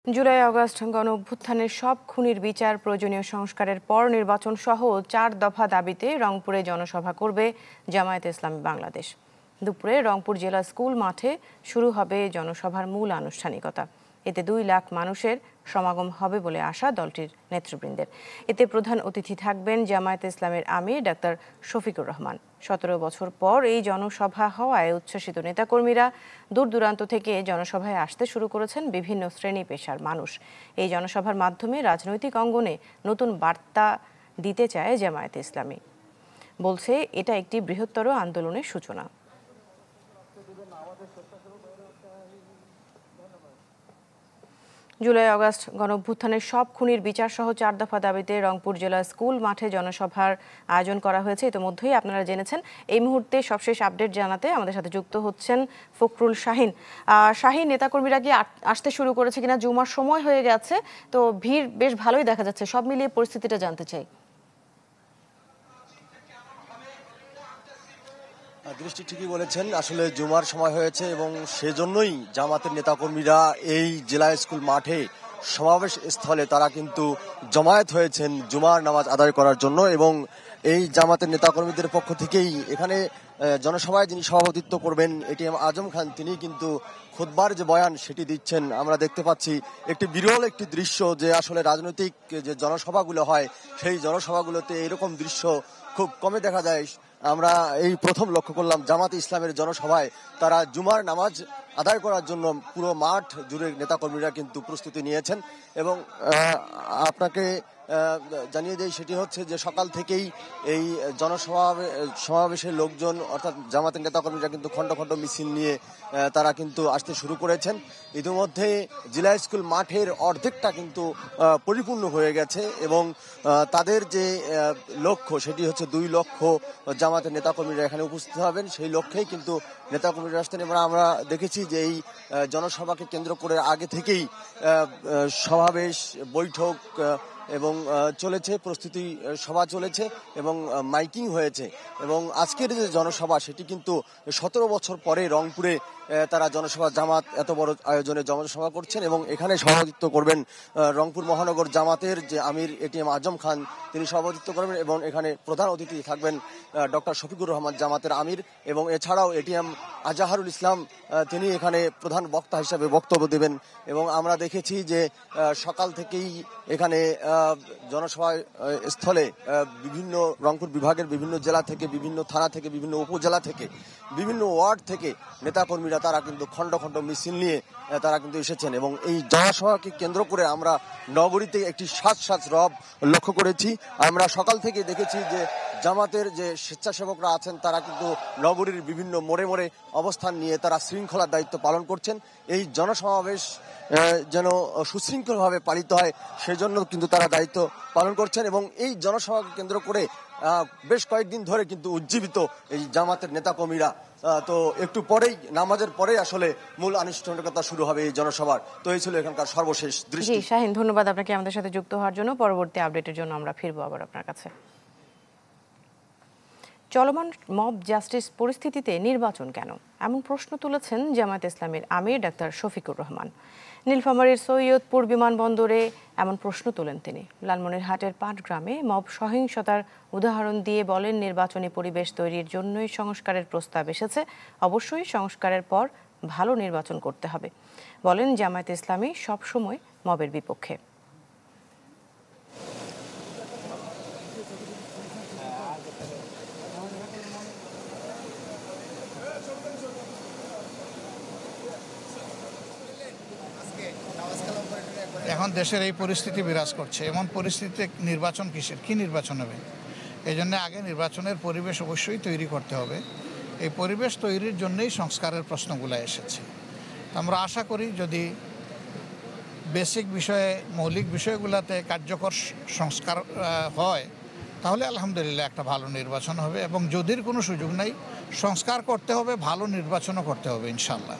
July August গণঅভ্যুত্থানের সব খুনির বিচার, প্রয়োজনীয় সংস্কারের পর নির্বাচন সহ 4 দফা দাবিতে রংপুরে জনসভা করবে জামায়াতে ইসলামী বাংলাদেশ। দুপুরে রংপুর জেলা স্কুল মাঠে শুরু হবে জনসভার মূল আনুষ্ঠানিকতা। এতে 2 লাখ মানুষের সমাগম হবে বলে আশা দলটির নেতৃবৃন্দের। এতে প্রধান অতিথি থাকবেন জামায়াতে ইসলামের আমির ডাক্তার শফিকুর রহমান। 17 বছর পর এই জনসভা হওয়ায় উচ্ছ্বসিত নেতাকর্মীরা দূর দূরান্ত থেকে জনসভায় আসতে শুরু করেছেন বিভিন্ন শ্রেণী পেশার মানুষ। এই জনসভার মাধ্যমে রাজনৈতিক অঙ্গনে নতুন বার্তা দিতে চায় জামায়াতে ইসলামী। বলছে এটা একটি বৃহত্তর আন্দোলনের সূচনা। জুলাই আগস্ট গণঅভ্যুত্থানের সব খুনির বিচার সহ 4 দফা দাবিতে রংপুর জেলা স্কুল মাঠে জনসভার আয়োজন করা হয়েছে। ইতিমধ্যেই আপনারা জেনেছেন। এই মুহূর্তে সবশেষ আপডেট জানাতে আমাদের সাথে যুক্ত হচ্ছেন ফখরুল শাহিন। শাহিন, নেতাকর্মীরা কি আসতে শুরু করেছে কিনা? জুমার সময় হয়ে গেছে, তো ভিড় বেশ ভালোই দেখা যাচ্ছে। সব মিলিয়ে পরিস্থিতিটা জানতে চাই। দৃষ্টি ঠিকই বলেছেন, আসলে জুমার সময় হয়েছে এবং সেজন্যই জামাতের নেতাকর্মীরা এই জেলা স্কুল মাঠে সমাবেশ স্থলে তারা কিন্তু জমায়েত হয়েছেন জুমার নামাজ আদায় করার জন্য। এবং এই জামাতের নেতাকর্মীদের পক্ষ থেকেই এখানে জনসভায় যিনি সভাপতিত্ব করবেন এটিএম আজম খান, তিনি কিন্তু খুতবার যে বয়ান সেটি দিচ্ছেন। আমরা দেখতে পাচ্ছি একটি বিরল একটি দৃশ্য যে আসলে রাজনৈতিক যে জনসভাগুলো হয় সেই জনসভাগুলোতে এরকম দৃশ্য খুব কমে দেখা যায়। আমরা এই প্রথম লক্ষ্য করলাম জামাতে ইসলামের জনসভায় তারা জুমার নামাজ আদায় করার জন্য পুরো মাঠ জুড়ে নেতাকর্মীরা কিন্তু প্রস্তুতি নিয়েছেন। এবং আপনাকে জানিয়ে দেই সেটি হচ্ছে যে সকাল থেকেই এই সমাবেশের লোকজন অর্থাৎ জামাতের নেতাকর্মীরা কিন্তু খণ্ড খণ্ড মিছিল নিয়ে তারা কিন্তু আসতে শুরু করেছেন। ইতিমধ্যে জেলা স্কুল মাঠের অর্ধেকটা কিন্তু পরিপূর্ণ হয়ে গেছে এবং তাদের যে লক্ষ্য সেটি হচ্ছে 2 লক্ষ জামাতের নেতাকর্মীরা এখানে উপস্থিত হবেন। সেই লক্ষ্যেই কিন্তু নেতাকর্মীরা আসতেন। এবার আমরা দেখেছি যে এই জনসভাকে কেন্দ্র করে আগে থেকেই সমাবেশ, বৈঠক এবং চলেছে, প্রস্তুতি সভা চলেছে এবং মাইকিং হয়েছে। এবং আজকের যে জনসভা সেটি কিন্তু 17 বছর পরে রংপুরে তারা জনসভা, জামাত এত বড় আয়োজনে জনসভা করছেন এবং এখানে সভাপতিত্ব করবেন রংপুর মহানগর জামাতের যে আমির এটিএম আজম খান, তিনি সভাপতিত্ব করবেন এবং এখানে প্রধান অতিথি থাকবেন ডক্টর শফিকুর রহমান জামাতের আমির। এবং এছাড়াও এটিএম আজাহারুল ইসলাম, তিনি এখানে প্রধান বক্তা হিসাবে বক্তব্য দেবেন। এবং আমরা দেখেছি যে সকাল থেকেই এখানে জনসভা স্থলে বিভিন্ন রংপুর বিভাগের বিভিন্ন জেলা থেকে, বিভিন্ন থানা থেকে, বিভিন্ন উপজেলা থেকে, বিভিন্ন ওয়ার্ড থেকে নেতাকর্মীরা তারা কিন্তু খণ্ড খণ্ড মিছিল নিয়ে তারা কিন্তু এসেছেন। এবং এই জনসভাকে কেন্দ্র করে আমরা নগরীতে একটি সাজ রব লক্ষ্য করেছি। আমরা সকাল থেকে দেখেছি যে জামাতের যে স্বেচ্ছাসেবকরা আছেন তারা কিন্তু নগরীর বিভিন্ন মোড়ে মোড়ে অবস্থান নিয়ে তারা শৃঙ্খলার দায়িত্ব পালন করছেন। এই জনসমাবেশ যেন সুশৃঙ্খলভাবে পালিত হয় সেজন্য কিন্তু তারা দায়িত্ব পালন করছেন। এবং এই জনসভাকে কেন্দ্র করে বেশ কয়েকদিন ধরে কিন্তু উজ্জীবিত এই জামাতের নেতাকর্মীরা। তো একটু পরেই, নামাজের পরেই আসলে মূল আনুষ্ঠানিকতা শুরু হবে এই জনসভার। তো এই ছিল এখানকার সর্বশেষ দৃষ্টি। শাহিন, ধন্যবাদ আপনাকে আমাদের সাথে যুক্ত হওয়ার জন্য। পরবর্তী আপডেটের জন্য আমরা ফিরবো আবার আপনার কাছে। চলমান মব জাস্টিস পরিস্থিতিতে নির্বাচন কেন, এমন প্রশ্ন তুলেছেন জামায়াতে ইসলামের আমির ডাক্তার শফিকুর রহমান। নীলফামারীর সৈয়দপুর বিমানবন্দরে এমন প্রশ্ন তোলেন তিনি। লালমনিরহাটের পাটগ্রামে মব সহিংসতার উদাহরণ দিয়ে বলেন, নির্বাচনী পরিবেশ তৈরির জন্যই সংস্কারের প্রস্তাব এসেছে। অবশ্যই সংস্কারের পর ভালো নির্বাচন করতে হবে। বলেন, জামায়াতে ইসলামী সবসময় মবের বিপক্ষে। এখন দেশের এই পরিস্থিতি বিরাজ করছে, এমন পরিস্থিতিতে নির্বাচন কিসের, কি নির্বাচন হবে? এই জন্য আগে নির্বাচনের পরিবেশ অবশ্যই তৈরি করতে হবে। এই পরিবেশ তৈরির জন্যই সংস্কারের প্রশ্নগুলো এসেছে। আমরা আশা করি যদি বেসিক বিষয়ে, মৌলিক বিষয়গুলোতে কার্যকর সংস্কার হয় তাহলে আলহামদুলিল্লাহ একটা ভালো নির্বাচন হবে। এবং যদির কোনো সুযোগ নাই, সংস্কার করতে হবে, ভালো নির্বাচনও করতে হবে ইনশাআল্লাহ।